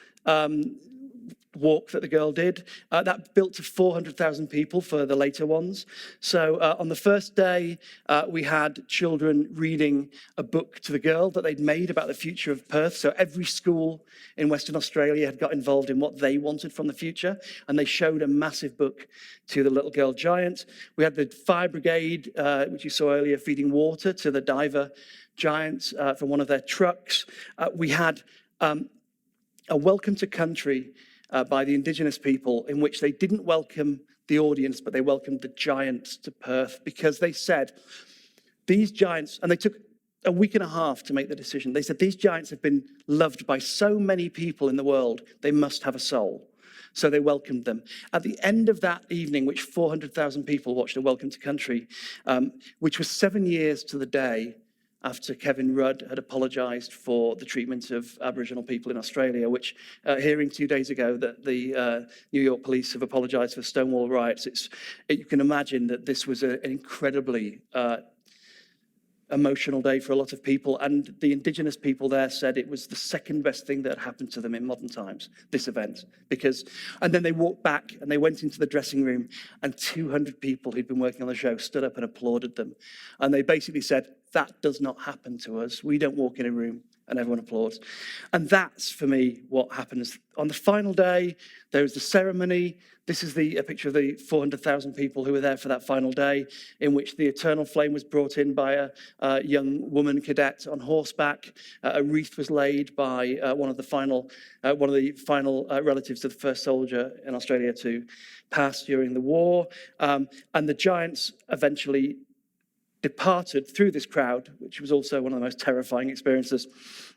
Speaker 1: walk that the girl did. That built to 400,000 people for the later ones. So on the first day, we had children reading a book to the girl that they'd made about the future of Perth. So every school in Western Australia had got involved in what they wanted from the future, and they showed a massive book to the little girl giant. We had the fire brigade, which you saw earlier, feeding water to the diver giants from one of their trucks. We had a welcome to country by the Indigenous people, in which they didn't welcome the audience, but they welcomed the giants to Perth, because they said, these giants, and they took a week and a half to make the decision. They said, these giants have been loved by so many people in the world, they must have a soul. So they welcomed them. At the end of that evening, which 400,000 people watched a welcome to country, which was 7 years to the day after Kevin Rudd had apologised for the treatment of Aboriginal people in Australia, which hearing 2 days ago that the New York police have apologised for Stonewall riots, you can imagine that this was an incredibly emotional day for a lot of people. And the Indigenous people there said it was the second best thing that happened to them in modern times, this event. And then they walked back and they went into the dressing room, and 200 people who'd been working on the show stood up and applauded them. And they basically said, that does not happen to us. We don't walk in a room and everyone applauds. And that's, for me, what happens. On the final day, there was the ceremony. This is a picture of the 400,000 people who were there for that final day, in which the eternal flame was brought in by a young woman cadet on horseback. A wreath was laid by one of the final relatives of the first soldier in Australia to pass during the war. And the giants eventually departed through this crowd, which was also one of the most terrifying experiences,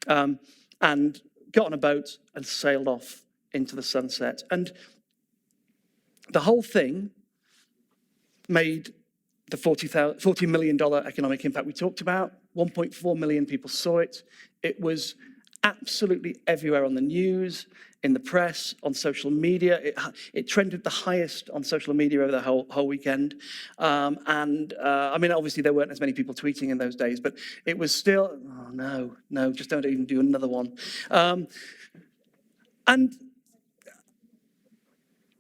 Speaker 1: and got on a boat and sailed off into the sunset. And the whole thing made the $40 million economic impact we talked about. 1.4 million people saw it. It was absolutely everywhere on the news, in the press, on social media. It trended the highest on social media over the whole weekend. I mean, obviously there weren't as many people tweeting in those days, but it was still, oh no, just don't even do another one. And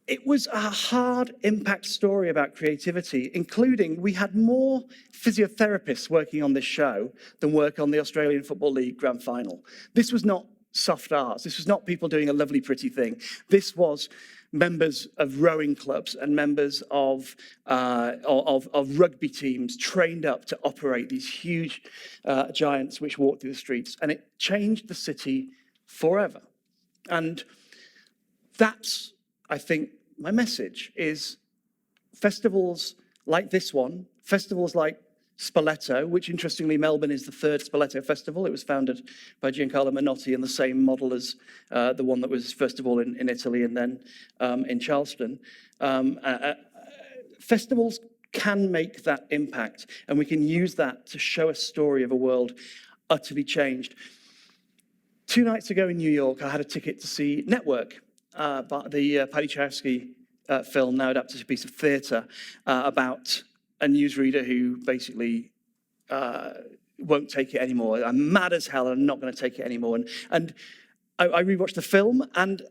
Speaker 1: it was a hard impact story about creativity, including we had more physiotherapists working on this show than work on the Australian Football League Grand Final. This was not soft arts. This was not people doing a lovely, pretty thing. This was members of rowing clubs and members of rugby teams trained up to operate these huge giants which walked through the streets. And it changed the city forever. And that's, I think, my message is festivals like this one, festivals like Spoleto, which interestingly, Melbourne is the third Spoleto festival. It was founded by Giancarlo Menotti in the same model as the one that was first of all in Italy and then in Charleston. Festivals can make that impact, and we can use that to show a story of a world. utterly changed. 2 nights ago in New York, I had a ticket to see Network, the Paddy Chayefsky film, now adapted as a piece of theatre, about a newsreader who basically won't take it anymore. I'm mad as hell and I'm not going to take it anymore. And I rewatched the film and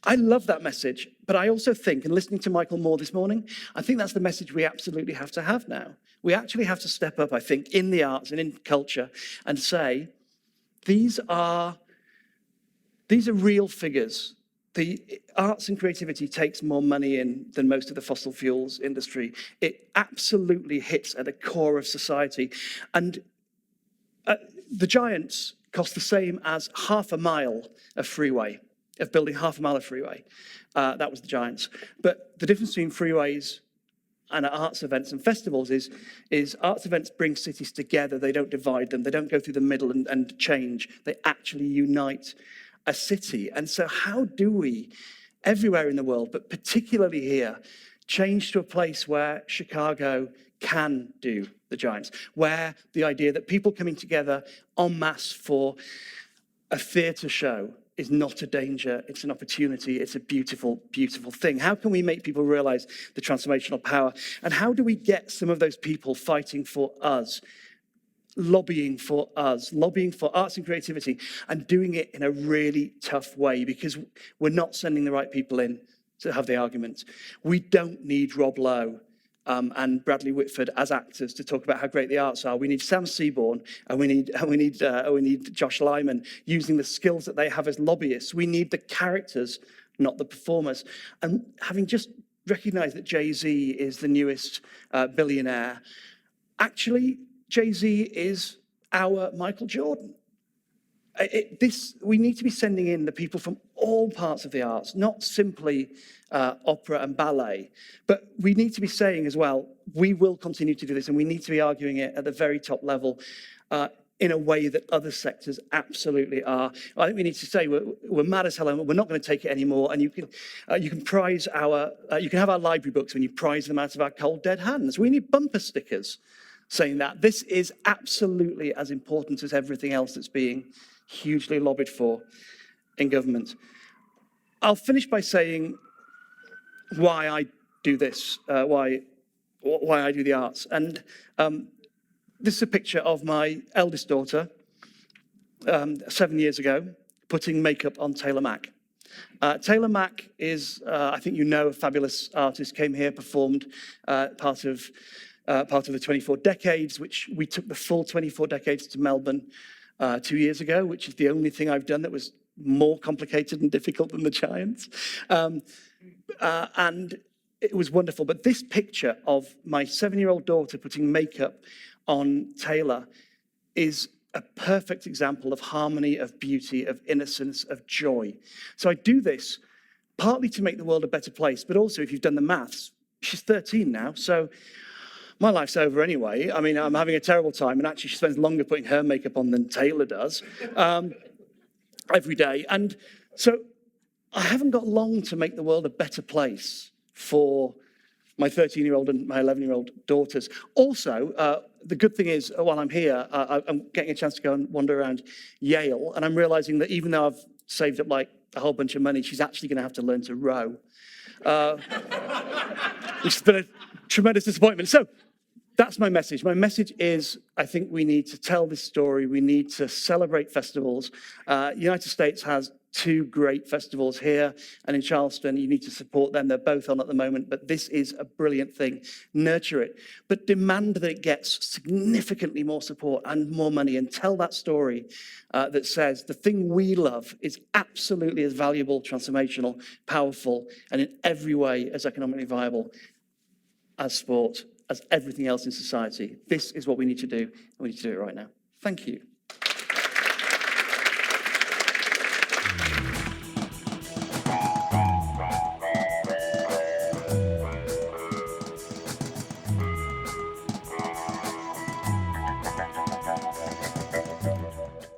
Speaker 1: I love that message, but I also think, and listening to Michael Moore this morning, I think that's the message we absolutely have to have now. We actually have to step up, I think, in the arts and in culture and say, these are real figures. The arts and creativity takes more money in than most of the fossil fuels industry. It absolutely hits at the core of society. And the giants cost the same as half a mile of freeway, of building half a mile of freeway. That was the giants. But the difference between freeways and arts events and festivals is arts events bring cities together. They don't divide them. They don't go through the middle and change. They actually unite a city. And so how do we, everywhere in the world, but particularly here, change to a place where Chicago can do the giants, where the idea that people coming together en masse for a theatre show is not a danger, it's an opportunity, it's a beautiful, beautiful thing. How can we make people realize the transformational power? And how do we get some of those people fighting for us, lobbying for us, lobbying for arts and creativity, and doing it in a really tough way, because we're not sending the right people in to have the argument. We don't need Rob Lowe and Bradley Whitford as actors to talk about how great the arts are. We need Sam Seaborn and we need Josh Lyman using the skills that they have as lobbyists. We need the characters, not the performers. And having just recognized that Jay-Z is the newest billionaire, actually, Jay-Z is our Michael Jordan. We need to be sending in the people from all parts of the arts, not simply opera and ballet, but we need to be saying as well, we will continue to do this and we need to be arguing it at the very top level in a way that other sectors absolutely are. I think we need to say we're mad as hell and we're not going to take it anymore. And you can prize you can have our library books when you prize them out of our cold dead hands. We need bumper stickers saying that this is absolutely as important as everything else that's being hugely lobbied for in government. I'll finish by saying why I do this, why I do the arts. And this is a picture of my eldest daughter 7 years ago, putting makeup on Taylor Mack. Taylor Mack is, I think you know, a fabulous artist, came here, performed part of the 24 Decades, which we took the full 24 Decades to Melbourne 2 years ago, which is the only thing I've done that was more complicated and difficult than the Giants. And it was wonderful. But this picture of my 7-year-old daughter putting makeup on Taylor is a perfect example of harmony, of beauty, of innocence, of joy. So I do this partly to make the world a better place, but also, if you've done the maths, she's 13 now, so my life's over anyway. I mean, I'm having a terrible time, and actually she spends longer putting her makeup on than Taylor does every day. And so I haven't got long to make the world a better place for my 13-year-old and my 11-year-old daughters. Also, the good thing is, while I'm here, I'm getting a chance to go and wander around Yale, and I'm realizing that even though I've saved up like a whole bunch of money, she's actually going to have to learn to row, which has been a tremendous disappointment. So that's my message. My message is, I think we need to tell this story. We need to celebrate festivals. United States has 2 great festivals here and in Charleston. You need to support them. They're both on at the moment, but this is a brilliant thing. Nurture it, but demand that it gets significantly more support and more money, and tell that story that says the thing we love is absolutely as valuable, transformational, powerful, and in every way as economically viable as sport, as everything else in society. This is what we need to do, and we need to do it right now. Thank you.